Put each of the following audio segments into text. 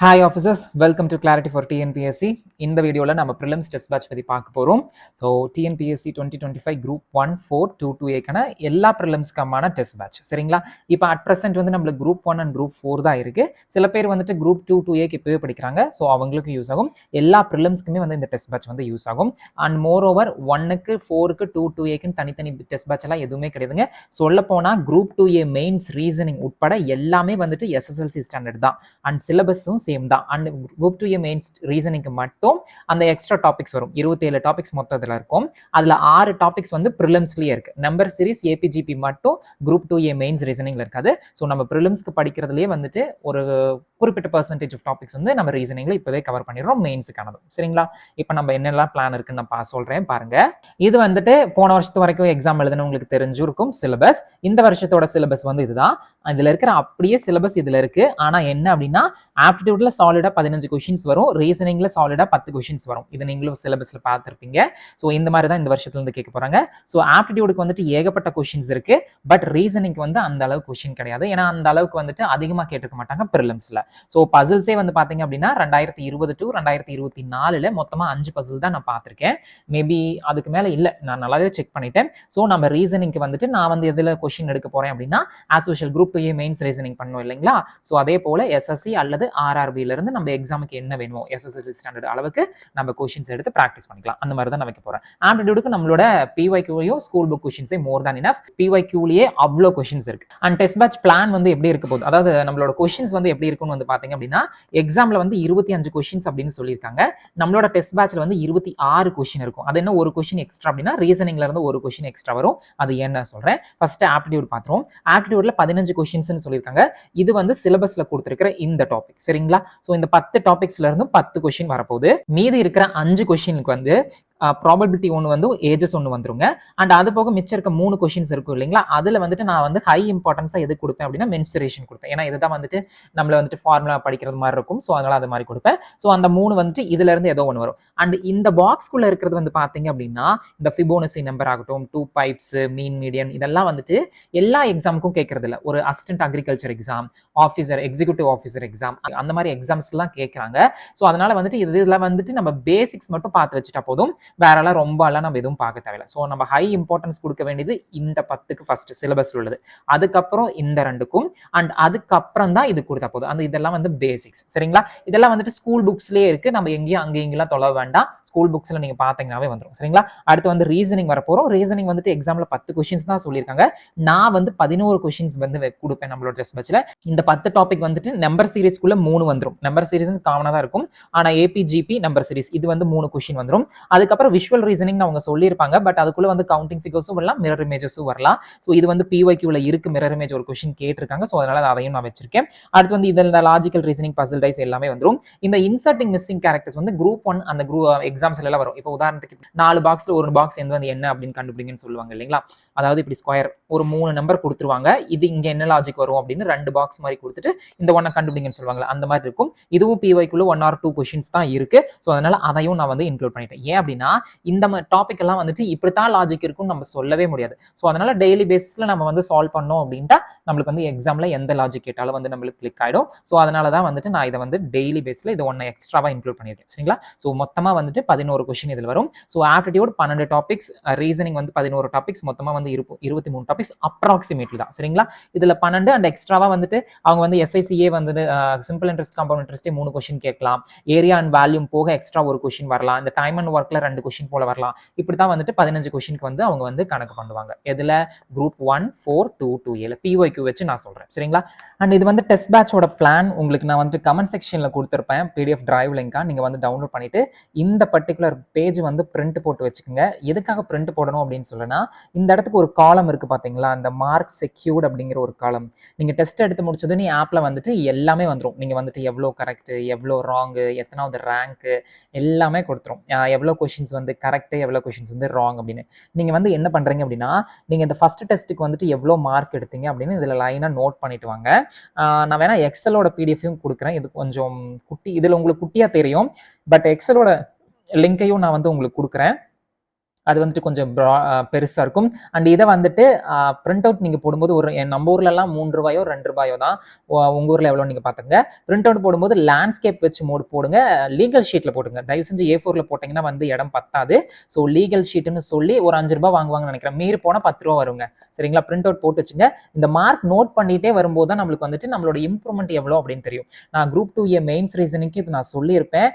Hi officers, welcome to Clarity for TNPSC. இந்த வீடியோவில் நம்ம ப்ரிலிம்ஸ் டெஸ்ட் பேட்ச் பற்றி பார்க்க போகிறோம். ஸோ டிஎன்பிஎஸ்சி 2025 குரூப் 1-4-2-2A எல்லா ப்ரிலிம்ஸ்க்கான டெஸ்ட் பேட்ச் சரிங்களா. இப்போ அட் ப்ரெசென்ட் வந்து நம்மளுக்கு குரூப் 1 அண்ட் குரூப் 4 தான் இருக்குது. சில பேர் வந்துட்டு குரூப் 2-2Aக்கு இப்போவே படிக்கிறாங்க. ஸோ அவங்களுக்கு யூஸ் ஆகும். எல்லா ப்ரிலிம்ஸ்க்குமே வந்து இந்த டெஸ்ட் பேட்ச் வந்து யூஸ் ஆகும். அண்ட் மோர் ஓவர் 1க்கு 4க்கு 2-2Aக்குன்னு தனித்தனி டெஸ்ட் பேட்ச் எல்லாம் எதுவுமே கிடையாதுங்க. சொல்ல போனால் குரூப் 2A மெயின்ஸ் ரீசனிங் உட்பட எல்லாமே வந்துட்டு எஸ்எஸ்எல்சி ஸ்டாண்டர்ட் தான். அண்ட் சிலபஸும் சேம் தான். அண்ட் குரூப் 2A மெயின்ஸ் ரீசனிங்க்கு மட்டும் அந்த எக்ஸ்ட்ரா டாபிக்ஸ் வரும். 27 டாபிக்ஸ் மொத்தத்தில் இருக்கும். அதுல 6 டாபிக்ஸ் வந்து ப்ரிலிம்ஸ்லயே இருக்கு. நம்பர் சீரிஸ் ஏபிஜிபி மட்டும் குரூப் 2A மெயின்ஸ் ரீசனிங்ல இருக்காது. ஸோ நம்ம ப்ரிலிம்ஸ்க்கு படிக்கிறதுலயே வந்துட்டு ஒரு குறிப்பிட்ட பர்சன்டேஜ் ஆஃப் டாபிக்ஸ் வந்து நம்ம ரீசனிங்ல இப்பவே கவர் பண்ணிடுறோம் மெயின்ஸுக்கானதும் சரிங்களா. இப்போ நம்ம என்னெல்லாம் பிளான் இருக்குன்னு நான் சொல்றேன் பாருங்க. இது வந்துட்டு போன வருஷத்து வரைக்கும் எக்ஸாம் எழுதுன உங்களுக்கு தெரிஞ்சிருக்கும் சிலபஸ். இந்த வருஷத்தோட சிலபஸ் வந்து இதுதான். இதுல இருக்கிற அப்படியே சிலபஸ் இதுல இருக்கு. ஆனா என்ன அப்படின்னா ஆப்டிடியூட்ல சாலிடா 15 கொஸ்டின்ஸ் வரும், ரீசனிங்ல சாலிடா 10 கொஸ்டின்ஸ் வரும். இது நீங்களும் சிலபஸ்ல பார்த்துருப்பீங்க. ஸோ இந்த மாதிரி தான் இந்த வருஷத்துல இருந்து கேட்க போறாங்க. ஸோ ஆப்டிடியூடுக்கு வந்துட்டு ஏகப்பட்ட கொஸ்டின்ஸ் இருக்கு. பட் ரீசனிங்க்கு வந்து அந்த அளவுக்கு கொஸ்டின் கிடையாது. ஏன்னா அந்த அளவுக்கு வந்துட்டு அதிகமாக கேட்டிருக்க மாட்டாங்க ப்ரிலிம்ஸ்ல. ஸோ பசில்ஸே வந்து பாத்தீங்க அப்படின்னா 2020 to 2024 மொத்தமா 5 பசில் தான் நான் பார்த்திருக்கேன். மேபி அதுக்கு மேல இல்ல, நான் நல்லாவே செக் பண்ணிட்டேன். ஸோ நம்ம ரீசனிங்க்கு வந்துட்டு நான் வந்து எதுல கொஸ்டின் எடுக்க போறேன் அப்படின்னா as usual group 2A mains reasoning பண்ணுவோம் இல்லைங்களா. ஸோ அதே போல எஸ்எஸ்சி அல்லது ஆர்ஆர்பில இருந்து நம்ம எக்ஸாமுக்கு என்ன வேணுமோ எஸ்எஸ்எல்சி ஸ்டாண்டர்ட் அளவுக்கு நம்ம கொஸ்டின்ஸ் எடுத்து ப்ராக்டிஸ் பண்ணிக்கலாம். அந்த மாதிரி தான் நான் வைக்க போறேன். ஆப்டிடியூடுக்கு நம்மளோட பிஒய்க்யூலையும் ஸ்கூல் புக் கொஸ்டின்ஸே மோர் தேன் இனஃப். பிஒய்க்யூலயே அவ்வளோ கொஸ்டின்ஸ் இருக்கு. அண்ட் டெஸ்ட் பேட்ச் பிளான் வந்து எப்படி இருக்க போகுது, அதாவது நம்மளோட கொஸ்டின்ஸ் வந்து எப்படி இருக்குன்னு வந்து பாத்தீங்க அப்படின்னா எக்ஸாம்ல வந்து 25 கொஸ்டின்ஸ் அப்படின்னு சொல்லியிருக்காங்க. நம்மளோட டெஸ்ட் பேட்ச்ல வந்து 26 கொஸ்டின் இருக்கும். அது என்ன ஒரு கொஸ்டின் எக்ஸ்ட்ரா அப்படின்னா ரீசனிங்ல இருந்து ஒரு கொஸ்டின் எக்ஸ்ட்ரா வரும். அது என்ன சொல்றேன். ஃபர்ஸ்ட் ஆப்டிடியூட் பாத்துறோம். ஆப்டிடியூட்ல 15 கொஸ்டின்ஸ் சொல்லியிருக்காங்க. இது வந்து சிலபஸ்ல கொடுத்திருக்கிற இந்த டாபிக் சரிங்களா. ஸோ இந்த 10 டாபிக்ஸ்ல இருந்தும் 10 கொஸ்டின் வரப்போகுது. மீதி இருக்கிற 5 கொஸ்டினுக்கு வந்து ப்ராபபிலிட்டி ஒன்று வந்து ஏஜஸ் ஒன்று வந்துருங்க. அண்ட் அது போக மிச்சம் இருக்க 3 கொஸ்டின்ஸ் இருக்கும் இல்லைங்களா. அதில் வந்துட்டு நான் வந்து ஹை இம்பார்ட்டன்ஸாக எது கொடுப்பேன் அப்படின்னா மென்சுரேஷன் கொடுப்பேன். ஏன்னா இதுதான் வந்துட்டு நம்மள வந்துட்டு ஃபார்முலா படிக்கிறது மாதிரி இருக்கும். ஸோ அதனால அது மாதிரி கொடுப்பேன். ஸோ அந்த 3 வந்துட்டு இதுல இருந்து ஏதோ ஒன்று வரும். அண்ட் இந்த பாக்ஸ்குள்ள இருக்கிறது வந்து பார்த்தீங்க அப்படின்னா இந்த ஃபிபோனசி நம்பர் ஆகட்டும், 2 பைப்ஸ், மீன் மீடியன், இதெல்லாம் வந்துட்டு எல்லா எக்ஸாமுக்கும் கேட்கறது இல்லை. ஒரு assistant agriculture exam, officer, executive officer exam, அந்த மாதிரி எக்ஸாம்ஸ் எல்லாம் கேட்கறாங்க. ஸோ அதனால வந்துட்டு இதுல வந்துட்டு நம்ம பேசிக்ஸ் மட்டும் பார்த்து வச்சுட்டா போதும். வேறெல்லாம் ரொம்ப எல்லாம் நம்ம எதுவும் பார்க்க தேவையில்லை. ஸோ நம்ம ஹை இம்பார்ட்டன்ஸ் கொடுக்க வேண்டியது இந்த 10க்கு ஃபர்ஸ்ட் சிலபஸ் உள்ளது, அதுக்கப்புறம் இந்த 2க்கும், அண்ட் அதுக்கப்புறம் தான் இது கொடுத்தா போதும். அந்த இதெல்லாம் வந்து பேசிக்ஸ் சரிங்களா. இதெல்லாம் வந்துட்டு ஸ்கூல் புக்ஸ்லேயே இருக்கு. நம்ம எங்கேயும் அங்கெல்லாம் தொலை வேண்டாம். ஸ்கூல் புக்ஸ்ல நீங்க பாத்தீங்கன்னாவே வந்துடும் சரிங்களா. அடுத்து வந்து ரீசனிங் வரப்போறோம். ரீசனிங் வந்துட்டு எக்ஸாம்ல 10 கொஸ்டின்ஸ் தான் சொல்லியிருக்காங்க. நான் வந்து 11 கொஸ்டின்ஸ் வந்து கொடுப்பேன் நம்மளோட டெஸ்ட் பேட்ச்ல. இந்த 10 டாபிக் வந்துட்டு நம்பர் சீரிஸ்க்குள்ள 3 வந்துடும். நம்பர் சீரிஸ் காமனா தான் இருக்கும். ஆனா ஏபிஜிபி நம்பர் சீரிஸ் இது வந்து 3 கொஸ்டின் வந்துடும். அதுக்கப்புறம் விஷுவல் ரீசனிங் அவங்க சொல்லியிருப்பாங்க. பட் அதுக்குள்ள வந்து கவுண்டிங் ஃபிகர்ஸும் வரலாம், மிரர் இமேஜஸும் வரலாம். ஸோ இது வந்து பிஒய்க்யூல இருக்கு. மிரர் இமேஜ் ஒரு கொஸ்டின் கேட்டிருக்காங்க. ஸோ அதனால அதையும் நான் வச்சிருக்கேன். அடுத்து வந்து இதில் லாஜிக்கல் ரீசனிங், பசில் டைஸ் எல்லாமே வந்துடும். இந்த இன்சர்ட்டிங் மிஸ்ஸிங் கேரக்டர்ஸ் வந்து குரூப் 1 அந்த குரூப் எக்ஸாம்ஸ்ல எல்லாம் வரும். இப்போ உதாரணத்துக்கு 4 பாக்ஸ்ல ஒரு பாக்ஸ் எந்த வந்து என்ன அப்படின்னு கண்டுபிடிங்கன்னு சொல்லுவாங்க இல்லைங்களா. அதாவது இப்படி ஸ்கொயர் ஒரு 3 நம்பர் கொடுத்துருவாங்க. இது இங்க என்ன லாஜிக் வரும் அப்படின்னு 2 பாக்ஸ் மாதிரி கொடுத்துட்டு இந்த ஒன்னை கண்டுபிடிங்கன்னு சொல்லுவாங்க. அந்த மாதிரி இருக்கும். இதுவும் பிஒய்க்குள்ள 1 or 2 கொஸ்டின்ஸ் தான் இருக்கு. ஸோ அதனால அதையும் நான் வந்து இன்க்ளூட் பண்ணிட்டேன். ஏன் அப்படின்னா இந்த டாபிக் எல்லாம் வந்துட்டு இப்படித்தான் லாஜிக் இருக்கும்னு நம்ம சொல்லவே முடியாது. ஸோ அதனால டெய்லி பேசிஸ்ல நம்ம வந்து சால்வ் பண்ணோம் அப்படின்ட்டா நம்மளுக்கு வந்து எக்ஸாம்ல எந்த லாஜிக் கேட்டாலும் வந்து நம்மளுக்கு கிளிக் ஆயிடும். ஸோ அதனால தான் வந்துட்டு நான் இதை வந்து டெய்லி பேஸ்ல இது ஒன்று எக்ஸ்ட்ராவா இன்க்ளூட் பண்ணியிருக்கேன் சரிங்களா. ஸோ மொத்தமா வந்துட்டு 11 கொஸ்டின் இதில் வரும். ஸோ ஆப்டிடியூட் 12 டாபிக்ஸ், ரீசனிங் வந்து 11 டாபிக்ஸ், மொத்தமா வந்து 23 டாபிக்ஸ் அப்ராக்சிமேட்லி தான் சரிங்களா. இதுல 12 அண்ட் எக்ஸ்ட்ராவா வந்துட்டு அவங்க வந்து எஸ்ஐசிஏ வந்து சிம்பிள் இன்ட்ரெஸ்ட், காம்பவுண்ட் இன்ட்ரெஸ்டே 3 கொஸ்டின் கேட்கலாம். ஏரியா அண்ட் வேல்யூம் போக எக்ஸ்ட்ரா ஒரு கொஸ்டின் வரலாம். இந்த டைம் அண்ட் ஒர்க்ல 2 கொஸ்டின் போல வரலாம். இப்படித்தான் வந்துட்டு 15 கொஸ்டினுக்கு வந்து அவங்க வந்து கணக்கு பண்ணுவாங்க. எதுல குரூப் 1-4-2-2A பிஒய்க்யூ வச்சு நான் சொல்றேன் சரிங்களா. அண்ட் இது வந்து டெஸ்ட் பேட்சோட பிளான் உங்களுக்கு நான் வந்து கமெண்ட் செக்ஷன்ல கொடுத்துருப்பேன். பிடிஎஃப் டிரைவ் லிங்கா நீங்க வந்து டவுன்லோட் பண்ணிட்டு இந்த பர்டிகுலர் பேஜ் வந்து பிரிண்ட் போட்டு வச்சுக்கோங்க. எதுக்காக பிரிண்ட் போடணும் அப்படின்னு சொல்லுன்னா இந்த இடத்துக்கு ஒரு காலம் இருக்கு பாத்தீங்களா, அந்த மார்க் செக்யூர்ட் அப்படிங்கிற ஒரு காலம். நீங்க டெஸ்ட் எடுத்து முடிச்சது நீ ஆப்ல வந்துட்டு எல்லாமே வந்துடும். நீங்க வந்துட்டு எவ்வளோ கரெக்ட், எவ்வளோ ராங்கு, எத்தனாவது ரேங்க் எல்லாமே கொடுத்துரும். எவ்வளோ கொஸ்டின்ஸ் வந்து கரெக்ட், எவ்வளோ கொஸ்டின்ஸ் வந்து ராங் அப்படின்னு. நீங்க வந்து என்ன பண்றீங்க அப்படின்னா நீங்க இந்த ஃபர்ஸ்ட் டெஸ்ட்டுக்கு வந்துட்டு எவ்வளோ மார்க் எடுத்தீங்க அப்படின்னு இதுல லைனா நோட் பண்ணிட்டு வாங்க. நான் வேணா எக்ஸலோட பிடிஎஃபையும் கொடுக்குறேன். இது கொஞ்சம் குட்டி, இதுல உங்களுக்கு குட்டியா தெரியும். பட் எக்ஸலோட லிங்கையும் நான் வந்து உங்களுக்கு கொடுக்குறேன். அது வந்துட்டு கொஞ்சம் பெருசா இருக்கும். அண்ட் இதை வந்துட்டு பிரிண்ட் அவுட் நீங்க போடும்போது நம்ம ஊர்ல எல்லாம் ₹3 ₹2 தான். உங்க ஊர்ல எவ்வளவு நீங்க பாத்துங்க. பிரிண்ட் அவுட் போடும்போது லேண்ட்ஸ்கேப் வச்சு மோடு போடுங்க. லீகல் ஷீட்ல போடுங்க. தயவு செஞ்சு A4ல போட்டீங்கன்னா வந்து இடம் பத்தாது. ஸோ லீகல் ஷீட்னு சொல்லி ஒரு ₹5 வாங்குவாங்கன்னு நினைக்கிறேன். மீறி போனா ₹10 வருங்க. சரிங்களா? பிரிண்ட் அவுட் போட்டு வச்சுங்க. இந்த மார்க் நோட் பண்ணிட்டே வரும்போது தான் நம்மளுக்கு வந்துட்டு நம்மளோட இம்ப்ரூவ்மெண்ட் எவ்வளோ அப்படின்னு தெரியும். நான் குரூப் 2A மெயின்ஸ் ரீசனிங்க்கு இது நான் சொல்லியிருப்பேன்.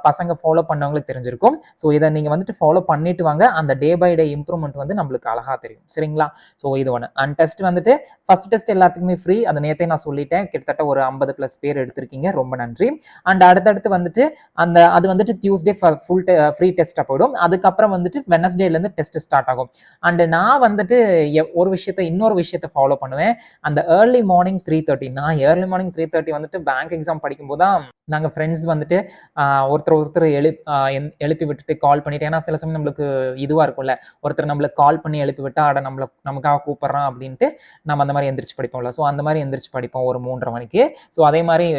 பசங்க ஃபாலோ பண்ணவங்களுக்கு தெரிஞ்சிருக்கும். ஸோ இதை நீங்க வந்துட்டு ஃபாலோ பண்ணிட்டு வாங்க. அந்த டே பை டே இம்ப்ரூவ்மெண்ட் வந்து நம்மளுக்கு அழகா தெரியும். சரிங்களா? ஸோ இது ஒன்று. அண்ட் டெஸ்ட் வந்துட்டு ஃபர்ஸ்ட் டெஸ்ட் எல்லாத்துக்குமே ஃப்ரீ. அதை நேற்றே நான் சொல்லிட்டேன். கிட்டத்தட்ட ஒரு 50+ பேர் எடுத்திருக்கீங்க. ரொம்ப நன்றி. அண்ட் அடுத்தடுத்து வந்துட்டு அது வந்துட்டு டியூஸ்டே ஃபுல் ஃப்ரீ டெஸ்ட்டாக போயிடும். அதுக்கப்புறம் வந்துட்டு வெனஸ்டேலேருந்து டெஸ்ட் ஸ்டார்ட் ஆகும். அண்ட் நான் வந்துட்டு இன்னொரு விஷயத்தை ஃபாலோ பண்ணுவேன். அந்த ஏர்லி மார்னிங் 3:30. நான் ஏர்லி மார்னிங் 3:30 வந்துட்டு பேங்க் எக்ஸாம் படிக்கும்போது தான் நாங்கள் ஃப்ரெண்ட்ஸ் வந்துட்டு ஒருத்தர் எழுப்பி விட்டுட்டு கால் பண்ணிட்டு, ஏன்னா சில சமயம் நம்மளுக்கு இதுவா இருக்கும்ல, ஒருத்தர் நம்மளுக்கு கால் பண்ணி எழுப்பி விட்டா நமக்காக கூப்பிடுறான் அப்படின்ட்டு நம்ம அந்த மாதிரி எந்திரிச்சு படிப்போம்ல. ஸோ அந்த மாதிரி எந்திரிச்சு படிப்போம் ஒரு 3:30 மணிக்கு. ஸோ அதே மாதிரி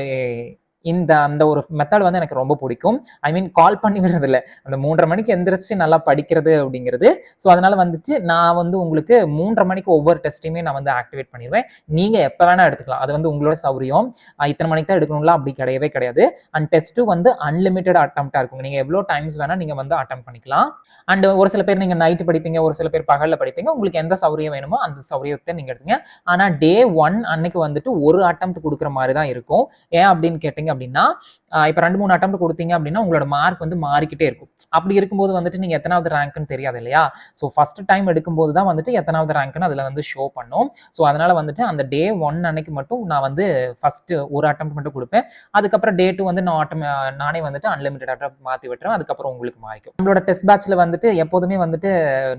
அந்த ஒரு மெத்தட் வந்து எனக்கு ரொம்ப பிடிக்கும். ஐ மீன் கால் பண்ணி விடுறது இல்லை, அந்த 3:30 மணிக்கு எந்திரிச்சு நல்லா படிக்கிறது அப்படிங்கிறது. ஸோ அதனால வந்துச்சு நான் வந்து உங்களுக்கு 3:30 மணிக்கு ஒவ்வொரு டெஸ்ட்டையுமே நான் வந்து ஆக்டிவேட் பண்ணிடுவேன். நீங்க எப்போ வேணா எடுத்துக்கலாம். அது வந்து உங்களோட சௌரியம். இத்தனை மணிக்கு தான் எடுக்கணும்லாம் அப்படி கிடையவே கிடையாது. அண்ட் டெஸ்ட்டும் வந்து அன்லிமிட்டட் அட்டம்ப்டா இருக்கும். நீங்க எவ்வளோ டைம்ஸ் வேணா நீங்க வந்து அட்டம் பண்ணிக்கலாம். அண்ட் ஒரு சில பேர் நீங்க நைட்டு படிப்பீங்க, ஒரு சில பேர் பகல்ல படிப்பீங்க. உங்களுக்கு எந்த சௌரியம் வேணுமோ அந்த சௌரியத்தை நீங்க எடுத்துங்க. ஆனா டே 1 அன்னைக்கு வந்துட்டு ஒரு அட்டம்ப்ட் கொடுக்குற மாதிரி தான் இருக்கும். ஏன் அப்படின்னு கேட்டீங்க அப்படின்னா, இப்போ 2-3 அட்டம்ப்ட் கொடுத்தீங்க அப்படின்னா உங்களோட மார்க் வந்து மாறிக்கிட்டே இருக்கும். அப்படி இருக்கும்போது வந்துட்டு நீங்க எத்தனாவது ரேங்க்னு தெரியாது இல்லையா? ஸோ ஃபர்ஸ்ட் டைம் எடுக்கும்போது தான் வந்துட்டு எத்தனாவது ரேங்க்னு அதுல வந்து ஷோ பண்ணும். ஸோ அதனால வந்துட்டு அந்த டே 1 அன்னைக்கு மட்டும் நான் வந்து ஃபர்ஸ்ட் ஒரு அட்டம்ப்ட் மட்டும் கொடுப்பேன். அதுக்கப்புறம் டே 2 வந்து நானே வந்துட்டு அன்லிமிட்டட் அட்டம்ப்ட் மாத்தி விட்டுறேன். அதுக்கப்புறம் உங்களுக்கு மாறிக்கும். நம்மளோட டெஸ்ட் பேட்ச்ல வந்துட்டு எப்போதுமே வந்துட்டு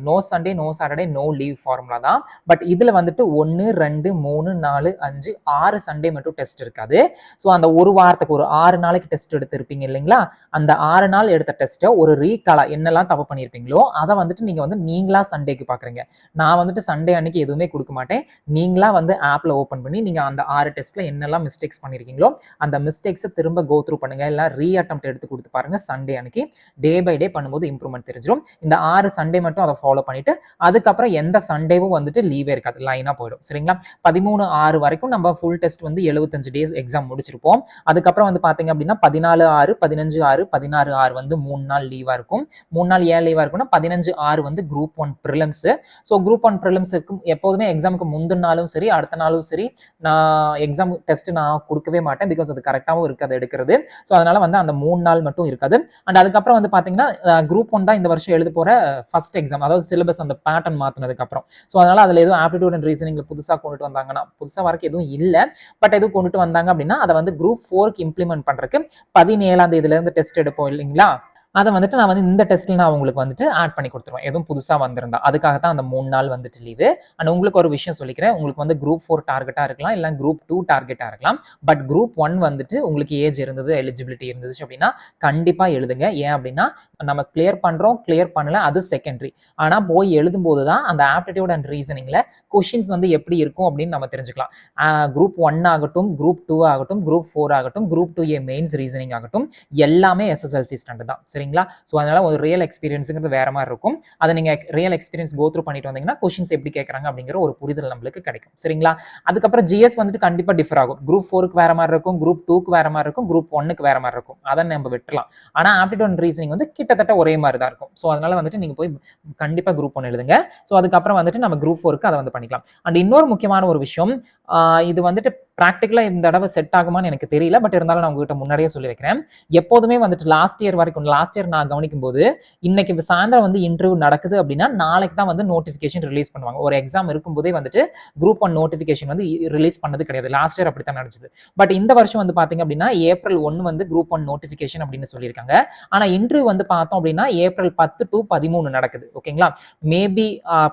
no Sunday, no Saturday, no leave formula தான். பட் இதுல வந்துட்டு 1, 2, 3, 4, 5, 6 சண்டே மட்டும் டெஸ்ட் இருக்காது. ஸோ அந்த ஒரு வாரத்துக்கு ஒரு 6 நாளைக்கு டெஸ்ட் எடுத்திருப்பீங்க இல்லைங்களா? அந்த 6 நாள் எடுத்த டெஸ்ட்டை ஒரு ரீகாலா என்னெல்லாம் தப்பு பண்ணியிருப்பீங்களோ அதை வந்துட்டு நீங்களா சண்டேக்கு பார்க்குறீங்க. நான் வந்துட்டு சண்டே அன்னைக்கு எதுவுமே கொடுக்க மாட்டேன். நீங்களா வந்து ஆப்ல ஓப்பன் பண்ணி நீங்க அந்த 6 டெஸ்ட்ல என்னெல்லாம் மிஸ்டேக்ஸ் பண்ணியிருக்கீங்களோ அந்த மிஸ்டேக்ஸை திரும்ப கோ த்ரூ பண்ணுங்க. இல்லை ரீ அட்டம்ப்ட் எடுத்து கொடுத்து பாருங்க. சண்டே அன்னைக்கு டே பை டே பண்ணும்போது இம்ப்ரூவ்மெண்ட் தெரிஞ்சிடும். இந்த 6 சண்டே மட்டும் அதை ஃபாலோ பண்ணிட்டு அதுக்கப்புறம் எந்த சண்டேவும் வந்துட்டு லீவே இருக்காது, லைனா போயிடும். சரிங்களா? 13/6 வரைக்கும் நம்ம ஃபுல் டெஸ்ட் வந்து 75 டேஸ் எக்ஸாம் முடிச்சிருப்போம். அதுக்கப்புறம் வந்து பாத்தீங்க அப்படின்னா 14/6, 15/6, 16/6 வந்து 3 நாள் லீவா இருக்கும். 3 நாள் ஏன் லீவா இருக்கும்னா 15/6 வந்து குரூப் 1 ப்ரிலிம்ஸ். ஸோ குரூப் 1 ப்ரிலிம்ஸுக்கு எப்போதுமே எக்ஸாமுக்கு முந்தின நாளும் சரி அடுத்த நாளும் சரி நான் எக்ஸாம் டெஸ்ட் நான் கொடுக்கவே மாட்டேன். பிகாஸ் அது கரெக்டாகவும் இருக்காது எடுக்கிறது. ஸோ அதனால வந்து அந்த 3 நாள் மட்டும் இருக்காது. அண்ட் அதுக்கப்புறம் வந்து பாத்தீங்கன்னா குரூப் 1 தான் இந்த வருஷம் எழுத போற ஃபர்ஸ்ட் எக்ஸாம், அதாவது சிலபஸ் அந்த பேட்டர்ன் மாத்தினதுக்கு அப்புறம். ஸோ அதனால அதுல எதுவும் ஆப்டிடியூட் அண்ட் ரீசனிங்ல புதுசா கொண்டுட்டு வந்தாங்கன்னா, புதுசா வரைக்கும் எதுவும் இல்லை, பட் எதுவும் கொண்டுட்டு வந்தாங்க அப்படின்னா அதை வந்து குரூப் 4க்கு இம்ப்ளிமெண்ட் பண்றதுக்கு 17ஆம் தேதியில இருந்து டெஸ்ட் எடுப்போம் இல்லைங்களா? அதை வந்துட்டு நான் வந்து இந்த டெஸ்ட்ல நான் உங்களுக்கு வந்துட்டு ஆட் பண்ணி கொடுத்துருவேன், எதுவும் புதுசா வந்திருந்தா. அதுக்காக தான் அந்த 3 நாள் வந்துட்டு லீவு. அண்ட் உங்களுக்கு ஒரு விஷயம் சொல்லிக்கிறேன், உங்களுக்கு வந்து குரூப் 4 டார்கெட்டா இருக்கலாம், இல்லை குரூப் 2 டார்கெட்டா இருக்கலாம். பட் குரூப் 1 வந்துட்டு உங்களுக்கு ஏஜ் இருந்தது, எலிஜிபிலிட்டி இருந்துச்சு அப்படின்னா கண்டிப்பா எழுதுங்க. ஏன் அப்படின்னா நம்ம கிளியர் பண்றோம், கிளியர் பண்ணல, அது செகண்டரி. ஆனா போய் எழுதும் போது தான் அந்த ஆப்டிடியூட் அண்ட் ரீசனிங்ல கொஷின்ஸ் வந்து எப்படி இருக்கும் அப்படின்னு நம்ம தெரிஞ்சுக்கலாம். குரூப் 1 ஆகட்டும், குரூப் 2 ஆகட்டும், குரூப் 4 ஆகட்டும், குரூப் 2A மெயின்ஸ் ரீசனிங் ஆகட்டும், எல்லாமே SSLC ஸ்டாண்டர்ட் தான். சரிங்களா? ஸோ அதனால ஒரு ரியல் எக்ஸ்பீரியன்ஸுங்கிறது வேற மாதிரி இருக்கும். அதை நீங்க ரியல் எக்ஸ்பீரியன்ஸ் கோ த்ரூ பண்ணிட்டு வந்தீங்கன்னா கொஷின்ஸ் எப்படி கேட்கறாங்க அப்படிங்கிற ஒரு புரிதல் நம்மளுக்கு கிடைக்கும். சரிங்களா? அதுக்கப்புறம் GS வந்துட்டு கண்டிப்பா டிஃபர் ஆகும். குரூப் 4க்கு வேற மாதிரி இருக்கும், குரூப் 2க்கு வேற மாதிரி இருக்கும், குரூப் 1க்கு வேற மாதிரி இருக்கும். அதை நம்ம விட்டுலாம். ஆனா ஆப்டிடியூட் அண்ட் ரீசனிங் வந்து கிட்டத்தட்ட ஒரே மாதிரி தான் இருக்கும். ஸோ அதனால வந்துட்டு நீங்க போய் கண்டிப்பா குரூப் 1 எழுதுங்க. ஸோ அதுக்கப்புறம் வந்துட்டு நம்ம குரூப் 4க்கு அதை வந்து பண்ணிக்கலாம். அண்ட் இன்னொரு முக்கியமான ஒரு விஷயம், இது வந்துட்டு ப்ராக்டிக்கலா இந்த தடவை செட் ஆகுமான்னு எனக்கு தெரியல, பட் இருந்தாலும் நான் உங்ககிட்ட முன்னாடியே சொல்லி வைக்கிறேன். எப்போதுமே வந்துட்டு லாஸ்ட் இயர் நான் கவனிக்கும் போது இன்னைக்கு சாயந்தரம் வந்து இன்டர்வியூ நடக்குது அப்படின்னா நாளைக்கு தான் வந்து நோட்டிபிகேஷன் ரிலீஸ் பண்ணுவாங்க. ஒரு எக்ஸாம் இருக்கும்போதே வந்துட்டு குரூப் 1 நோட்டிபிகேஷன் வந்து ரிலீஸ் பண்ணது கிடையாது. லாஸ்ட் இயர் அப்படித்தான் நடந்துச்சு. பட் இந்த வருஷம் வந்து பாத்தீங்க அப்படின்னா ஏப்ரல் 1 வந்து குரூப் 1 நோட்டிபிகேஷன் அப்படின்னு சொல்லியிருக்காங்க. ஆனா இன்டர்வியூ வந்து பார்த்தோம் அப்படின்னா ஏப்ரல் 10 to 13 நடக்குது. ஓகேங்களா? மேபி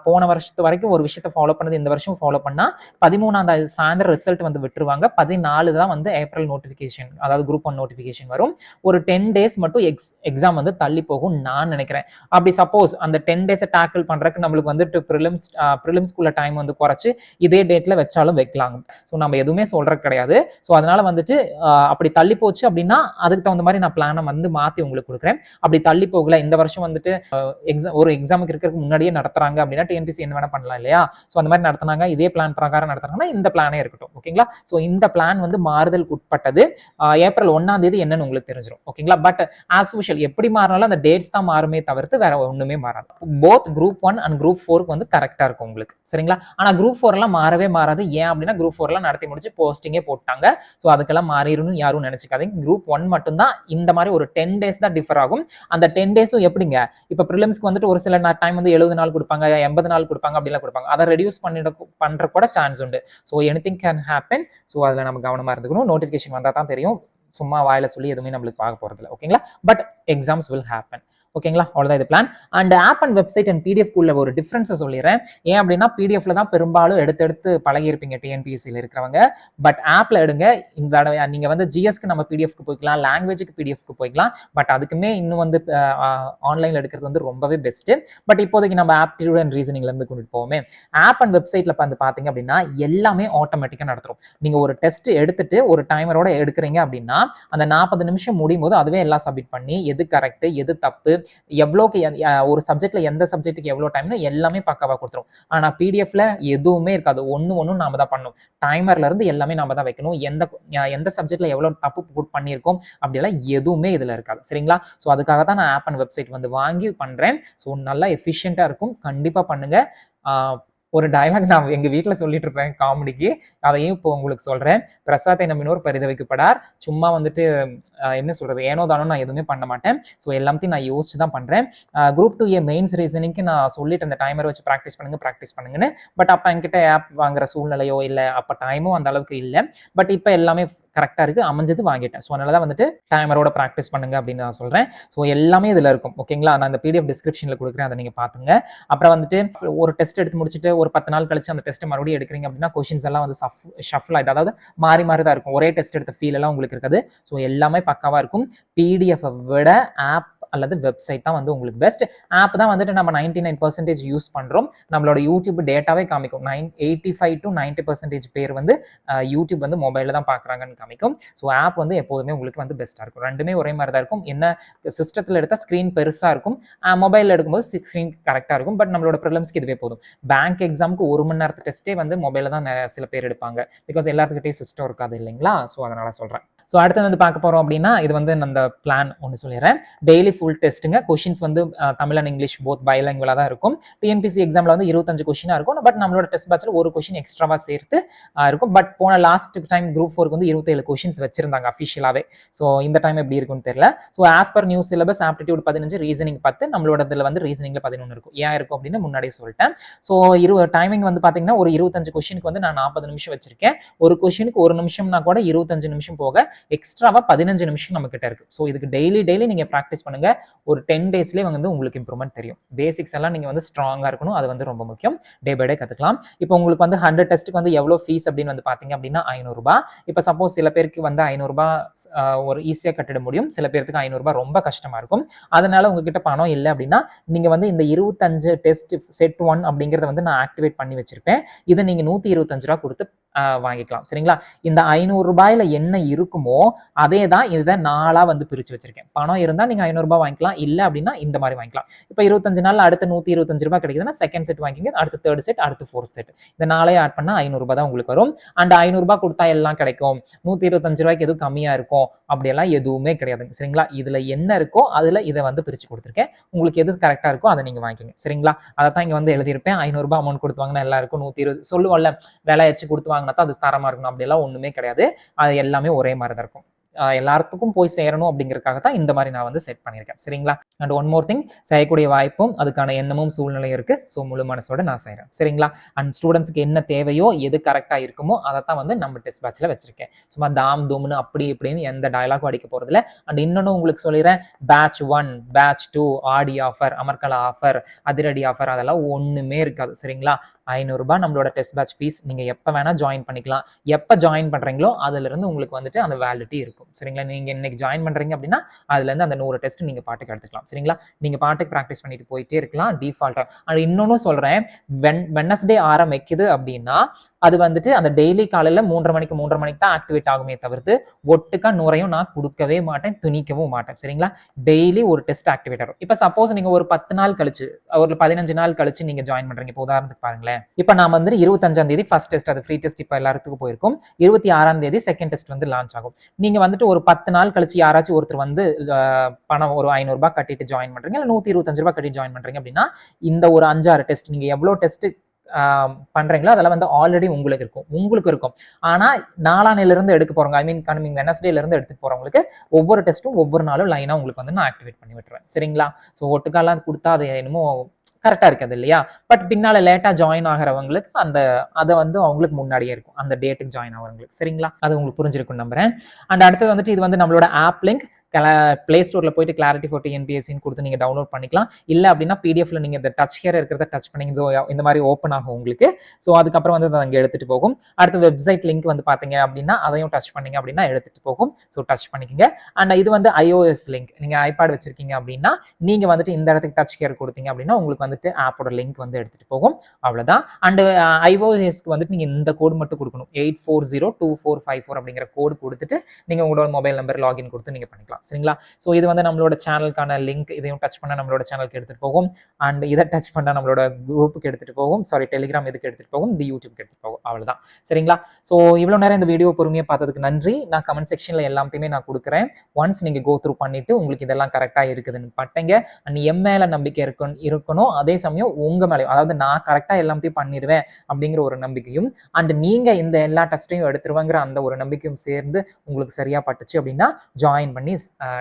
போன வருஷத்து வரைக்கும் ஒரு விஷயத்தை ஃபாலோ பண்ணது இந்த வருஷம் ஃபாலோ பண்ணா 13ஆம் தேதி சாயந்தரம் ரிசல்ட் வந்து விட்டுருவாங்க. 14 தான் வந்து ஏப்ரல் நோட்டிஃபிகேஷன், அதாவது குரூப் 1 நோட்டிஃபிகேஷன் வரும். ஒரு 10 டேஸ் மட்டும் எக்ஸாம் வந்து தள்ளி போகும் நான் நினைக்கிறேன். அப்படி சப்போஸ் அந்த 10 டேஸை டேக்கிள் பண்றதுக்கு நம்மளுக்கு வந்துட்டு ப்ரிலிம்ஸ்குள்ள டைம் வந்து குறைச்சு இதே டேட்ல வச்சாலும் வைக்கலாங்க. ஸோ நம்ம எதுவுமே சொல்றது கிடையாது. ஸோ அதனால வந்துட்டு அப்படி தள்ளி போச்சு அப்படின்னா அதுக்கு தகுந்த மாதிரி நான் பிளானை வந்து மாத்தி உங்களுக்கு கொடுக்குறேன். அப்படி தள்ளி போகல, இந்த வருஷம் வந்துட்டு ஒரு எக்ஸாமுக்கு இருக்கிறதுக்கு முன்னாடியே நடத்துறாங்க அப்படின்னா டிஎன்பிசி என்ன வேணா பண்ணலாம் இல்லையா? ஸோ அந்த மாதிரி நடத்தினாங்க, இதே பிளான் பிரகாரம் நடத்துறாங்கன்னா இந்த பிளானே இருக்கட்டும். ஓகேங்களா? ஸோ இந்த பிளான் வந்து மாறுதலுக்கு உட்பட்டது. ஏப்ரல் 1ஆம் தேதி என்னன்னு உங்களுக்கு தெரிஞ்சிடும். ஓகேங்களா? பட் ஆஸ் யூஷுவல் எப்படி மாறினாலும் அந்த டேட்ஸ் தான் மாறுமே தவிர்த்து வேற ஒண்ணுமே மாறாது. போத் குரூப் 1 அண்ட் குரூப் 4க்கு வந்து கரெக்டா இருக்கும் உங்களுக்கு. சரிங்களா? ஆனா குரூப் 4 எல்லாம் மாறவே மாறாது. ஏன் அப்படின்னா குரூப் 4 எல்லாம் நடத்தி முடிச்சு போஸ்டிங்கே போட்டாங்க. ஸோ அதுக்கெல்லாம் மாறிடும் யாரும் நினைச்சுக்காதீங்க. குரூப் 1 மட்டும் தான் இந்த மாதிரி ஒரு 10 டேஸ் தான் டிஃபர் ஆகும். அந்த 10 டேஸும் எப்படிங்க, இப்ப ப்ரிலிம்ஸ்க்கு வந்துட்டு ஒரு சில டைம் வந்து 70 நாள் கொடுப்பாங்க, 80 நாள் கொடுப்பாங்க, அப்படிலாம் கொடுப்பாங்க. அதை ரெடியூஸ் பண்ற கூட சான்ஸ் உண்டு. So anything can happen. So அதில் நம்ம கவனமா இருந்துக்கணும். நோட்டிஃபிகேஷன் வந்தா தான் தெரியும். சும்மா வாயில சொல்லி எதுவுமே நம்மளுக்கு பார்க்க போறது இல்லை. ஓகேங்களா? But exams will happen. ஓகேங்களா? அவ்வளோதான் இது plan. And app and website and பிடிஎஃப்குள்ள ஒரு டிஃபரன்ஸை சொல்லிடுறேன். ஏன் அப்படின்னா பிடிஎஃப்ல தான் பெரும்பாலும் எடுத்து பழகிருப்பீங்க டிஎன்பிஎஸ்சியில் இருக்கிறவங்க. பட் ஆப்ல எடுங்க. இந்த தடவை நீங்க வந்து ஜிஎஸ்க்கு நம்ம பிடிஎஃப்க்கு போய்க்கலாம், லாங்குவேஜுக்கு பிடிஎஃப்க்கு போய்க்கலாம். பட் அதுக்குமே இன்னும் வந்து ஆன்லைன்ல எடுக்கிறது வந்து ரொம்பவே பெஸ்ட். பட் இப்போதைக்கு நம்ம ஆப்டிடியூட் அண்ட் ரீசனிங்ல இருந்து கொண்டு போவோமே. ஆப் அண்ட் வெப்சைட்ல வந்து பாத்தீங்க அப்படின்னா எல்லாமே ஆட்டோமேட்டிக்கா நடத்துறோம். நீங்க ஒரு டெஸ்ட் எடுத்துட்டு ஒரு டைமரோட எடுக்கிறீங்க அப்படின்னா அந்த 40 நிமிஷம் முடியும் போது அதுவே எல்லாம் சப்மிட் பண்ணி எது கரெக்ட் எது தப்பு, எவ்வளோக்கு ஒரு சப்ஜெக்ட்ல எந்த சப்ஜெக்ட்டுக்கு எவ்வளோ டைம்னு எல்லாமே பக்காவா கொடுத்துரும். ஆனா பிடிஎஃப்ல எதுவுமே இருக்காது. ஒன்னும் நாம தான் பண்ணணும். டைமர்ல இருந்து எல்லாமே நாம தான் வைக்கணும். எந்த சப்ஜெக்ட்ல எவ்வளவு தப்பு பண்ணியிருக்கோம் அப்படியெல்லாம் எதுவுமே இதுல இருக்காது. சரிங்களா? ஸோ அதுக்காக தான் நான் ஆப் அண்ட் வெப்சைட் வந்து வாங்கி பண்றேன். ஸோ நல்லா எஃபிஷியண்டா இருக்கும். கண்டிப்பா பண்ணுங்க. ஒரு டயலாக் நான் எங்க வீட்டுல சொல்லிட்டு இருப்பேன் காமெடிக்கு, அதையும் இப்போ உங்களுக்கு சொல்றேன். பிரசாத்தை நம்பினோர் பரிதவிக்கப்படார். சும்மா வந்துட்டு என்ன சொல்றது, ஏனோ தானோ நான் எதுவுமே பண்ண மாட்டேன். ஸோ எல்லாத்தையும் நான் யோசிச்சு தான் பண்றேன். குரூப் 2A மெயின்ஸ் ரீசனிங்க்கு நான் சொல்லிட்டு அந்த டைமரை வச்சு ப்ராக்டிஸ் பண்ணுங்கன்னு. பட் அப்ப என்கிட்ட ஆப் வாங்குற சூழ்நிலையோ இல்லை, அப்ப டைமும் அந்த அளவுக்கு இல்லை. பட் இப்போ எல்லாமே கரெக்டா இருக்கு, அமைஞ்சது வாங்கிட்டேன். ஸோ அதனால தான் வந்துட்டு டைமரோட ப்ராக்டிஸ் பண்ணுங்க அப்படின்னு நான் சொல்றேன். ஸோ எல்லாமே இதுல இருக்கும். ஓகேங்களா? நான் அந்த பிடிஎஃப் டிஸ்கிரிப்ஷன்ல கொடுக்குறேன், அதை நீங்க பாத்துங்க. அப்புறம் வந்துட்டு ஒரு டெஸ்ட் எடுத்து முடிச்சுட்டு ஒரு 10 நாள் கழிச்சு அந்த டெஸ்ட் மறுபடியும் எடுக்கிறீங்க அப்படின்னா கொஸ்டின்ஸ் எல்லாம் வந்து ஷஃபிள் ஆயிட்டு, அதாவது மாறி தான் இருக்கும். ஒரே டெஸ்ட் எடுத்த ஃபீல் எல்லாம் உங்களுக்கு இருக்காது. ஸோ எல்லாமே பக்காவா இருக்கும். பிடிஎஃப் விட ஆப் அல்லது வெப்சைட் தான் வந்து உங்களுக்கு பெஸ்ட். ஆப் தான் வந்துட்டு நம்ம 99% யூஸ் பண்றோம். நம்மளோட யூடியூப் டேட்டாவே காமிக்கும். 85 to 90% பேர் வந்து யூடியூப் வந்து மொபைல்ல தான் பாக்குறாங்கன்னு காமிக்கும். ஸோ ஆப் வந்து எப்போதுமே உங்களுக்கு வந்து பெஸ்டா இருக்கும். ரெண்டுமே ஒரே மாதிரி தான் இருக்கும். என்ன சிஸ்டத்தில் எடுத்தா ஸ்கிரீன் பெருசா இருக்கும், மொபைலில் எடுக்கும்போது ஸ்கிரீன் கரெக்டா இருக்கும். பட் நம்மளோட ப்ரிலிம்ஸ்க்கு இதுவே போதும். பேங்க் எக்ஸாமுக்கு 1 மணி நேரத்து டெஸ்ட்டே வந்து மொபைலில் தான் சில பேர் எடுப்பாங்க. பிகாஸ் எல்லாத்துக்கிட்டையும் சிஸ்டம் இருக்காது இல்லைங்களா? ஸோ அதனால சொல்றேன். ஸோ அடுத்து வந்து பார்க்க போறோம் அப்படின்னா இது வந்து அந்த பிளான் ஒன்று சொல்லிடுறேன். Daily full டெஸ்ட்டுங்க. கொஷின்ஸ் வந்து தமிழ் அண்ட் இங்கிலீஷ் போத் பைலாங்குவலா தான் இருக்கும். டிஎன்பிசி எக்ஸாம்ல வந்து 25 கொஷினா இருக்கும். பட் நம்மளோட டெஸ்ட் பேட்ச்ல ஒரு கொஷின் எக்ஸ்ட்ராவா சேர்த்து இருக்கும். பட் போன லாஸ்ட் டைம் குரூப் 4க்கு வந்து 27 கொஷின்ஸ் வச்சிருந்தாங்க அஃபிஷியலாவே. ஸோ இந்த டைம் எப்படி இருக்குன்னு தெரியல. So as per new syllabus aptitude 15, reasoning 10, நம்மளோட இதில் வந்து ரீசனிங்ல 11 இருக்கும். ஏன் இருக்கும் அப்படின்னு முன்னாடியே சொல்லிட்டேன். ஸோ டைமிங் வந்து பாத்தீங்கன்னா ஒரு 25 கொஷினுக்கு வந்து நான் 40 நிமிஷம் வச்சிருக்கேன். ஒரு கொஷினுக்கு 1 நிமிஷம்னா கூட 25 நிமிஷம் போக எக்ஸ்ட்ராவா 15 நிமிஷம் நம்ம கிட்ட இருக்கு. ஸோ இதுக்கு டெய்லி நீங்க ப்ராக்டிஸ் பண்ணுங்க. ஒரு 10 டேஸ்லேயே வந்து உங்களுக்கு இம்ப்ரூவ்மெண்ட் தெரியும். பேசிக்ஸ் எல்லாம் நீங்க வந்து ஸ்ட்ராங்கா இருக்கணும். அது வந்து ரொம்ப முக்கியம். டே பை டே கத்துக்கலாம். இப்போ உங்களுக்கு வந்து 100 டெஸ்ட்டுக்கு வந்து எவ்வளவு ஃபீஸ் அப்படின்னு வந்து பாத்தீங்க அப்படின்னா 500 ரூபாய். இப்போ சப்போஸ் சில பேருக்கு வந்து 500 ரூபாய் ஒரு ஈஸியா கட்டிட முடியும். சில பேருக்கு 500 ரூபாய் ரொம்ப கஷ்டமா இருக்கும். அதனால உங்ககிட்ட பணம் இல்லை அப்படின்னா நீங்க வந்து இந்த 25 டெஸ்ட் செட் 1 அப்படிங்கறத வந்து நான் ஆக்டிவேட் பண்ணி வச்சிருப்பேன். இதை நீங்க 125 ரூபாய் கொடுத்து வாங்கிக்கலாம். சரிங்களா? இந்த 500 ரூபாயில என்ன இருக்குமோ அதே தான் இதை 4ஆ வந்து பிரிச்சு வச்சிருக்கேன். பணம் இருந்தா நீங்க 500 ரூபாய் வாங்கிக்கலாம், இல்ல அப்படின்னா இந்த மாதிரி வாங்கிக்கலாம். இப்போ 25 நாள்ல அடுத்த 125 ரூபாய் கிடைக்குதுன்னா செகண்ட் செட் வாங்கிங்க, அடுத்த தேர்ட் செட், அடுத்த ஃபோர்த் செட். இந்த 4ஐயும் ஆட் பண்ணா 500 ரூபாய் தான் உங்களுக்கு வரும். அண்ட் 500 ரூபாய் கொடுத்தா எல்லாம் கிடைக்கும், 125 ரூபாய்க்கு எதுவும் கம்மியா இருக்கும் அப்படியெல்லாம் எதுவுமே கிடையாதுங்க. சரிங்களா? இதுல என்ன இருக்கோ அதுல இதை வந்து பிரிச்சு கொடுத்துருக்கேன். உங்களுக்கு எது கரெக்டா இருக்கோ அதை நீங்க வாங்கிக்கோங்க. சரிங்களா? அதை தான் இங்க வந்து எழுதியிருப்பேன். 500 ரூபாய் அமௌண்ட் கொடுத்து வாங்கினா எல்லாம் இருக்கும். 120 சொல்லுவோம்ல, விலை வச்சு கொடுத்து வாங்கினா தான் அது தரமா இருக்கணும், அப்படியெல்லாம் ஒண்ணுமே கிடையாது. அது எல்லாமே ஒரே மாதிரி தான் இருக்கும். எல்லாத்துக்கும் போய் சேரணும் அப்படிங்கிறதுக்காக தான் இந்த மாதிரி நான் வந்து செட் பண்ணியிருக்கேன். சரிங்களா? அண்ட் ஒன் மோர் திங், செய்யக்கூடிய வாய்ப்பும் அதுக்கான எண்ணமும் சூழ்நிலையும் இருக்கு. ஸோ முழு மனசோட நான் செய்கிறேன். சரிங்களா? அண்ட் ஸ்டூடெண்ட்ஸ்க்கு என்ன தேவையோ எது கரெக்டாக இருக்குமோ அதை தான் வந்து நம்ம டெஸ்ட் பேட்ச்ல வச்சிருக்கேன். சும்மா தாம் தூம்னு அப்படி இப்படின்னு எந்த டயலாகும் அடிக்க போறதில்ல. அண்ட் இன்னொன்னு உங்களுக்கு சொல்லிடுறேன், பேட்ச் 1, பேட்ச் 2, ஆடி ஆஃபர், அமர்கலா ஆஃபர், அதிரடி ஆஃபர் அதெல்லாம் ஒண்ணுமே இருக்காது. சரிங்களா? ரூ. 500 நம்மளோட டெஸ்ட் பேட்ச் ஃபீஸ். நீங்க எப்ப வேணா ஜாயின் பண்ணிக்கலாம். எப்ப ஜாயின் பண்றீங்களோ அதுல இருந்து உங்களுக்கு வந்துட்டு அந்த வேலிடிட்டி இருக்கும். சரிங்களா? நீங்க இன்னைக்கு ஜாயின் பண்றீங்க அப்படின்னா அதுல இருந்து அந்த 100 டெஸ்ட் நீங்க பாட்டுக்கு எடுத்துக்கலாம். சரிங்களா? நீங்க பாட்டுக்கு பிராக்டிஸ் பண்ணிட்டு போயிட்டே இருக்கலாம் டிஃபால்ட்டா. அது இன்னொன்னு சொல்றேன், வெட்னஸ்டே ஆரம்பிக்குது அப்படின்னா அது வந்துட்டு அந்த டெய்லி காலையில 3:30 மணிக்கு தான் ஆக்டிவேட் ஆகுமே தவிர்த்து ஒட்டுக்கா 100 நான் கொடுக்கவே மாட்டேன், திணிக்கவும் மாட்டேன். சரிங்களா? டெய்லி ஒரு டெஸ்ட் ஆக்டிவேட் ஆகும். இப்ப சப்போஸ் நீங்க ஒரு 10 நாள் கழிச்சு, ஒரு 15 நாள் கழிச்சு நீங்க ஜாயின் பண்றீங்க. இப்போ உதாரணத்துக்கு பாருங்களேன், இப்ப நான் வந்து 25ஆம் தேதி ஃபர்ஸ்ட் டெஸ்ட், அது ஃப்ரீ டெஸ்ட் இப்ப எல்லாத்துக்கும் போயிருக்கும். 26ஆம் தேதி செகண்ட் டெஸ்ட் வந்து லான்ச் ஆகும். நீங்க வந்துட்டு ஒரு 10 நாள் கழிச்சு யாராச்சும் ஒருத்தர் வந்து பணம் ஒரு ரூ. 500 கட்டிட்டு ஜாயின் பண்றீங்க, இல்ல ரூ. 125 கட்டி ஜாயின் பண்றீங்க அப்படின்னா இந்த ஒரு 5-6 டெஸ்ட் நீங்க எவ்வளவு டெஸ்ட் பண்றீங்களோ அதெல்லாம் வந்து ஆல்ரெடி உங்களுக்கு இருக்கும். ஆனா நாளானையில இருந்து எடுக்க போறவங்க, ஐ மீன் கமிங் வெட்னஸ்டேல இருந்து எடுத்துட்டு போறவங்களுக்கு ஒவ்வொரு டெஸ்ட்டும் ஒவ்வொரு நாளும் லைனா உங்களுக்கு வந்து நான் ஆக்டிவேட் பண்ணி விட்டுருவேன். சரிங்களா? ஸோ ஒட்டுக்காலாம் கொடுத்தா அது என்னமோ கரெக்டா இருக்காது இல்லையா? பட் பின்னால லேட்டா ஜாயின் ஆகிறவங்களுக்கு அதை வந்து அவங்களுக்கு முன்னாடியே இருக்கும், அந்த டேட்டுக்கு ஜாயின் ஆகிறவங்களுக்கு. சரிங்களா? அது உங்களுக்கு புரிஞ்சிருக்கும் நம்புறேன். அண்ட் அடுத்தது வந்துட்டு இது வந்து நம்மளோட ஆப் லிங்க் பிளே ஸ்டோர்ல போயிட்டு கிளாரிட்டி ஃபார் டிஎன்பிஎஸ்சின்னு கொடுத்து நீங்க டவுன்லோட் பண்ணிக்கலாம். இல்ல அப்படின்னா பிடிஎஃப்ல நீங்க இந்த டச் ஹியர் இருக்கிறத டச் பண்ணி இந்த மாதிரி ஓப்பன் ஆகும் உங்களுக்கு. ஸோ அதுக்கப்புறம் வந்து அதை அங்கே எடுத்துட்டு போகும். அடுத்த வெப்சைட் லிங்க் வந்து பாத்தீங்க அப்படின்னா அதையும் டச் பண்ணீங்க அப்படின்னா எடுத்துட்டு போகும். ஸோ டச் பண்ணிக்கங்க. அண்ட் இது வந்து iOS லிங்க். நீங்க ஐபேட் வச்சிருக்கீங்க அப்படின்னா நீங்க வந்துட்டு இந்த இடத்துக்கு டச் ஹியர் கொடுத்தீங்க அப்படின்னா உங்களுக்கு வந்துட்டு ஆப்போட லிங்க் வந்து எடுத்துட்டு போகும். அவ்வளவுதான். அண்ட் iOSக்கு வந்துட்டு நீங்க இந்த கோடு மட்டும் கொடுக்கணும், 8402454 அப்படிங்கிற கோடு கொடுத்துட்டு நீங்க உங்களோட மொபைல் நம்பர் லாகின் கொடுத்து நீங்க பண்ணிக்கலாம். சரிங்களா? ஸோ இது வந்து நம்மளோட சேனலுக்கான லிங்க். இதையும் டச் பண்ணா நம்மளோட சேனலுக்கு எடுத்துட்டு போகும். அண்ட் இதை டச் பண்ணா நம்மளோட குரூப்புக்கு எடுத்துட்டு போகும். சாரி, டெலிகிராம் இதுக்கு எடுத்துட்டு போகும், இந்த யூடியூப்க்கு எடுத்துட்டு போகும். அவ்வளவுதான். சரிங்களா? ஸோ இவ்வளவு நேரம் இந்த வீடியோ பொறுமையா பார்த்ததுக்கு நன்றி. நான் கமெண்ட் செக்ஷன்ல எல்லாத்தையுமே நான் கொடுக்குறேன். ஒன்ஸ் நீங்க கோ த்ரூ பண்ணிட்டு உங்களுக்கு இதெல்லாம் கரெக்டா இருக்குதுன்னு பட்டீங்க, அண்ட் என் மேல நம்பிக்கை இருக்கணும். அதே சமயம் உங்க மேலே, அதாவது நான் கரெக்டா எல்லாத்தையும் பண்ணிடுவேன் அப்படிங்கிற ஒரு நம்பிக்கையும், அண்ட் நீங்க இந்த எல்லா டெஸ்ட்டையும் எடுத்துருவாங்கிற அந்த ஒரு நம்பிக்கையும் சேர்ந்து உங்களுக்கு சரியா பட்டுச்சு அப்படின்னா ஜாயின் பண்ணி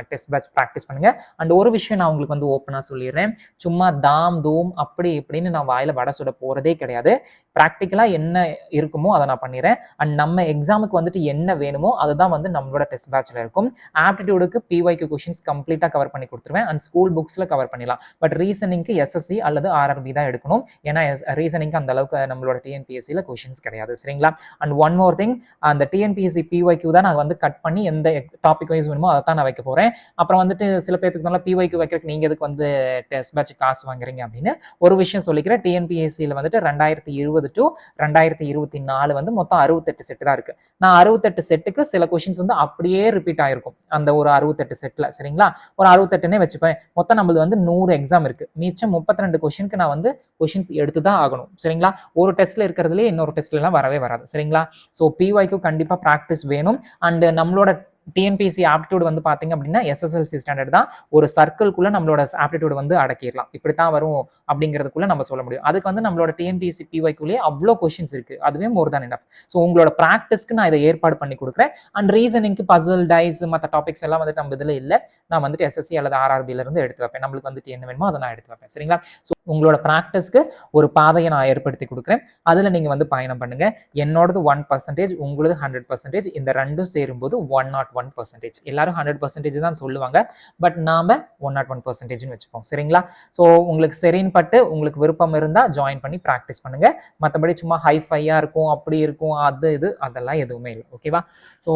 டெஸ்ட் பேட்ச் ப்ராக்டிஸ் பண்ணுங்க. அண்ட் ஒரு விஷயம் நான் உங்களுக்கு வந்து ஓப்பனா சொல்லிடுறேன், சும்மா தாம் தூம் அப்படி இப்படின்னு நான் வாயில வடை சுட போறதே கிடையாது. ப்ராக்டிக்கலா என்ன இருக்குமோ அதை நான் பண்ணிடுறேன். அண்ட் நம்ம எக்ஸாமுக்கு வந்துட்டு என்ன வேணுமோ அதுதான் வந்து நம்மளோட டெஸ்ட் பேட்ச்ல இருக்கும். ஆப்டிடியூடுக்கு பிஒய்க்கு கொஷின்ஸ் கம்ப்ளீட்டா கவர் பண்ணி கொடுத்துருவேன். அண்ட் ஸ்கூல் புக்ஸ்ல கவர் பண்ணிடலாம். பட் ரீசனிங்க்கு எஸ்எஸ்சி அல்லது ஆர்ஆர்பி தான் எடுக்கணும். ஏன்னா ரீசனிங்க்கு அந்த அளவுக்கு நம்மளோட டிஎன்பிஎஸ்சியில கொஷின்ஸ் கிடையாது. சரிங்களா? அண்ட் ஒன் மோர் திங், அந்த டிஎன்பிஎஸ்சி பிஒய்க்கு தான் நான் வந்து கட் பண்ணி எந்த டாபிக் வைஸ் வேணுமோ அதை தான் நான் வைக்க போறேன். அப்புறம் வந்துட்டு சில பேருக்கு தான் பிஒய்க்கு வைக்கிறதுக்கு நீங்க எதுக்கு வந்து டெஸ்ட் பேட்ச் காசு வாங்குறீங்க அப்படின்னு ஒரு விஷயம் சொல்லிக்கிறேன். டிஎன்பிஎஸ்சியில வந்துட்டு 2020 to 2024 வந்து மொத்தம் 68 செட் தான் இருக்கு. நான் 68 செட்டுக்கு சில கொஷின்ஸ் வந்து அப்படியே ரிப்பீட் ஆயிருக்கும் அந்த ஒரு 68 செட்ல. சரிங்களா? ஒரு 68னே வச்சுப்பேன். மொத்தம் நம்மளுக்கு வந்து 100 எக்ஸாம் இருக்கு. மிச்சம் 32 கொஷினுக்கு நான் வந்து கொஷின்ஸ் எடுத்து தான் ஆகணும். சரிங்களா? ஒரு டெஸ்ட்ல இருக்கிறதுலே இன்னொரு டெஸ்ட்ல எல்லாம் வரவே வராது. சரிங்களா? ஸோ பிஒய்க்கு கண்டிப்பா ப்ராக்டிஸ் வேணும். அண்ட் நம்மளோட டிஎன்பிஎஸ்சி ஆப்டிடியூட் வந்து பாத்தீங்க அப்படின்னா எஸ்எஸ்எல்சி ஸ்டாண்டர்ட் தான். ஒரு சர்க்கிள்குள்ள நம்மளோட ஆப்டிடியூட் வந்து அடக்கிடலாம். இப்படித்தான் வரும் அப்படிங்கிறதுக்குள்ள நம்ம சொல்ல முடியும். அதுக்கு வந்து நம்மளோட டிஎன்பிஎஸ்சி பிஒய்க்குள்ளேயே அவ்வளோ கொஸ்டின்ஸ் இருக்கு. அதுவே மோர் தான் எனஃப். ஸோ உங்களோட ப்ராக்டிஸ்க்கு நான் இதை ஏற்பாடு பண்ணி கொடுக்குறேன். அண்ட் ரீசனிங்க்கு பசில், டைஸ், மற்ற டாபிக்ஸ் எல்லாம் வந்துட்டு நம்ம இதுல இல்லை. நான் வந்துட்டு எஸ்எஸ்சி அல்லது ஆர்ஆர்பில இருந்து எடுத்து வைப்பேன். நம்மளுக்கு வந்துட்டு என்ன வேணுமோ அதை நான் எடுத்து வைப்பேன். சரிங்களா? ஸோ உங்களோட ப்ராக்டிஸ்க்கு ஒரு பாதையை நான் ஏற்படுத்தி கொடுக்குறேன். அதுல நீங்க வந்து பயணம் பண்ணுங்க. என்னோடது 1%, உங்களது 100%. இந்த ரெண்டும் சேரும்போது 101%. எல்லாரும் 100% தான் சொல்லுவாங்க. பட் நாம 101% வச்சுப்போம். சரிங்களா? ஸோ உங்களுக்கு சரின்னு பட்டு உங்களுக்கு விருப்பம் இருந்தா ஜாயின் பண்ணி ப்ராக்டிஸ் பண்ணுங்க. மற்றபடி சும்மா ஹைஃபையா இருக்கும், அப்படி இருக்கும், அது இது அதெல்லாம் எதுவுமே இல்லை. ஓகேவா? ஸோ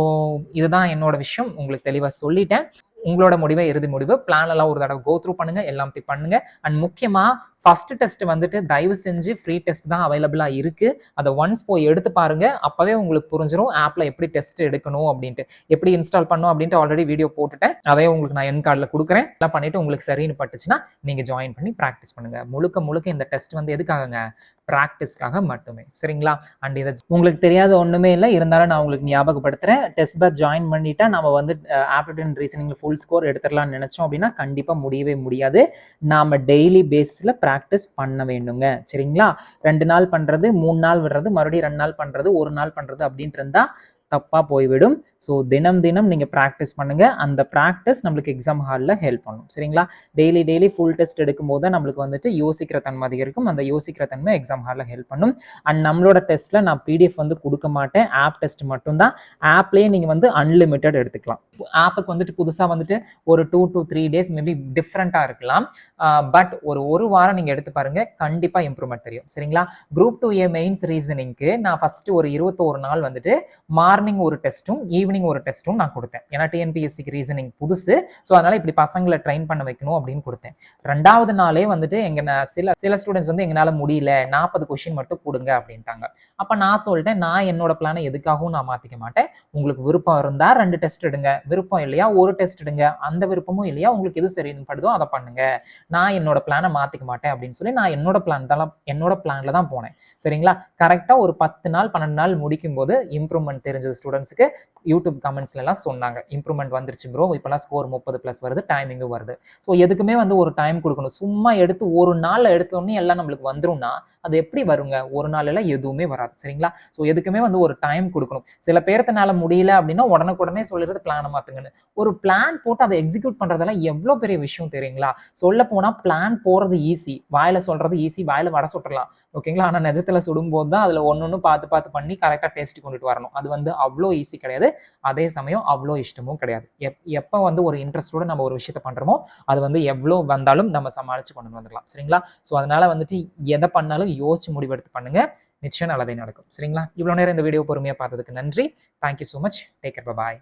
இதுதான் என்னோட விஷயம். உங்களுக்கு தெளிவா சொல்லிட்டேன். உங்களோட முடிவை இறுதி முடிவு. பிளான் எல்லாம் ஒரு தடவை கோ த்ரூ பண்ணுங்க, எல்லாத்தையும் பண்ணுங்க. அண்ட் முக்கியமா ஃபர்ஸ்ட் டெஸ்ட் வந்துட்டு தயவு செஞ்சு ஃப்ரீ டெஸ்ட் தான் அவைலபிளா இருக்கு. அதை ஒன்ஸ் போய் எடுத்து பாருங்க. அப்பவே உங்களுக்கு புரிஞ்சிடும் ஆப்ல எப்படி டெஸ்ட் எடுக்கணும் அப்படின்ட்டு, எப்படி இன்ஸ்டால் பண்ணும் அப்படின்ட்டு ஆல்ரெடி வீடியோ போட்டுட்டேன். அதையும் உங்களுக்கு நான் என் கார்டில் கொடுக்குறேன். எல்லாம் பண்ணிட்டு உங்களுக்கு சரின்னு பட்டுச்சுன்னா நீங்க ஜாயின் பண்ணி ப்ராக்டிஸ் பண்ணுங்க. முழுக்க இந்த டெஸ்ட் வந்து எதுக்காகங்க? ப்ராக்டிஸ்க்காக மட்டுமே. சரிங்களா? அண்ட் இதை உங்களுக்கு தெரியாத ஒண்ணுமே இல்லை, இருந்தாலும் நான் உங்களுக்கு ஞாபகப்படுத்துறேன். டெஸ்ட் பேட்ச் ஜாயின் பண்ணிட்டா நம்ம வந்து ஆப்டிடியூட் ரீசனிங்ல ஃபுல் ஸ்கோர் எடுத்துடலாம்னு நினைச்சோம் அப்படின்னா கண்டிப்பா முடியவே முடியாது. நாம டெய்லி பேஸில் ப்ராக்டிஸ் பண்ண வேண்டுங்க. சரிங்களா? 2 நாள் பண்றது, 3 நாள் விடுறது, மறுபடியும் 2 நாள் பண்றது, 1 நாள் பண்றது அப்படின்ட்டு இருந்தா தப்பாக போய்விடும். ஸோ தினம் தினம் நீங்கள் ப்ராக்டிஸ் பண்ணுங்கள். அந்த ப்ராக்டிஸ் நம்மளுக்கு எக்ஸாம் ஹாலில் ஹெல்ப் பண்ணும். சரிங்களா? டெய்லி ஃபுல் டெஸ்ட் எடுக்கும்போது தான் நம்மளுக்கு வந்துட்டு யோசிக்கிற தன்மை அதிகரிக்கும். அந்த யோசிக்கிற தன்மை எக்ஸாம் ஹாலில் ஹெல்ப் பண்ணும். அண்ட் நம்மளோட டெஸ்ட்டில் நான் பிடிஎஃப் வந்து கொடுக்க மாட்டேன். ஆப் டெஸ்ட் மட்டும்தான். ஆப்லேயே நீங்கள் வந்து அன்லிமிட்டட் எடுத்துக்கலாம். ஆப்புக்கு வந்துட்டு புதுசாக வந்துட்டு ஒரு 2 to 3 days மேபி டிஃப்ரெண்ட்டாக இருக்கலாம். பட் ஒரு வாரம் நீங்கள் எடுத்து பாருங்கள், கண்டிப்பாக இம்ப்ரூவ்மெண்ட் தெரியும். சரிங்களா? குரூப் 2A மெயின்ஸ் ரீசனிங்க்கு நான் ஃபஸ்ட்டு ஒரு 21 நாள் வந்துட்டு மார்னிங் ஒரு டெஸ்ட்டும் ஈவினிங் ஒரு டெஸ்ட்டும் நான் கொடுத்தேன். ஏன்னா டிஎன்பிஎஸ்சிக்கு ரீசனிங் புதுசு. ஸோ அதனால் இப்படி பசங்களை ட்ரெயின் பண்ண வைக்கணும் அப்படின்னு கொடுத்தேன். 2வது நாளே வந்துட்டு சில ஸ்டூடெண்ட்ஸ் வந்து எங்களால் முடியல, 40 கொஷின் மட்டும் கொடுங்க அப்படின்ட்டாங்க. அப்போ நான் சொல்லிட்டேன், நான் என்னோட பிளானை எதுக்காகவும் நான் மாற்றிக்க மாட்டேன். உங்களுக்கு விருப்பம் இருந்தால் 2 டெஸ்ட் எடுங்க, விருப்பம் இல்லையா ஒரு டெஸ்ட் எடுங்க, அந்த விருப்பமும் இல்லையா உங்களுக்கு எது சரின்னு படுதோ அதை பண்ணுங்க, நான் என்னோட பிளானை மாற்றிக்க மாட்டேன் அப்படின்னு சொல்லி நான் என்னோட பிளான்ல தான் போனேன். சரிங்களா? கரெக்டாக ஒரு 10 நாள் 12 நாள் முடிக்கும் போது இம்ப்ரூவ்மெண்ட் தெரிஞ்ச ஸ்டூடெண்ட்ஸுக்கு யூடியூப் கமெண்ட்ஸ்ல எல்லாம் சொன்னாங்க, இம்ப்ரூவ்மெண்ட் வந்துருச்சு ப்ரோ, இப்போலாம் ஸ்கோர் 30+ வருது, டைமிங்கும் வருது. ஸோ எதுக்குமே வந்து ஒரு டைம் கொடுக்கணும். சும்மா எடுத்து ஒரு நாளில் எடுத்தோடனே எல்லாம் நம்மளுக்கு வந்துரும்னா அது எப்படி வருங்க? ஒரு நாளில் எதுவுமே வராது. சரிங்களா? ஸோ எதுக்குமே வந்து ஒரு டைம் கொடுக்கணும். சில பேர்த்தனால முடியல அப்படின்னா உடனுக்குடனே சொல்லிடுறது பிளானை மாற்றுங்கன்னு. ஒரு பிளான் போட்டு அதை எக்ஸிக்யூட் பண்ணுறதெல்லாம் எவ்வளோ பெரிய விஷயம் தெரியுங்களா? சொல்ல போனால் பிளான் போகிறது ஈஸி, வாயில சொல்கிறது ஈஸி, வாயில வடை சுட்டுறலாம். ஓகேங்களா? ஆனால் நிஜத்தில் சுடும்போது தான் அதில் ஒன்று பார்த்து பண்ணி கரெக்டாக டேஸ்ட் கொண்டுட்டு வரணும். அது வந்து அவ்வளோ ஈஸி கிடையாது. அதே சமயம் அவ்வளோ இஷ்டமும் கிடையாது. எப்போ வந்து ஒரு இன்ட்ரெஸ்டோட நம்ம ஒரு விஷயத்தை பண்ணுறோமோ அது வந்து எவ்வளோ வந்தாலும் நம்ம சமாளித்து கொண்டு வந்துடலாம். சரிங்களா? ஸோ அதனால வந்துட்டு எதை பண்ணாலும் யோசிச்சு முடிவெடுத்து பண்ணுங்க, நிச்சயம் நல்லதே நடக்கும். சரிங்களா? இவ்வளோ நேரம் இந்த வீடியோ பொறுமையாக பார்த்ததுக்கு நன்றி. Thank you so much. Take care. பாய்.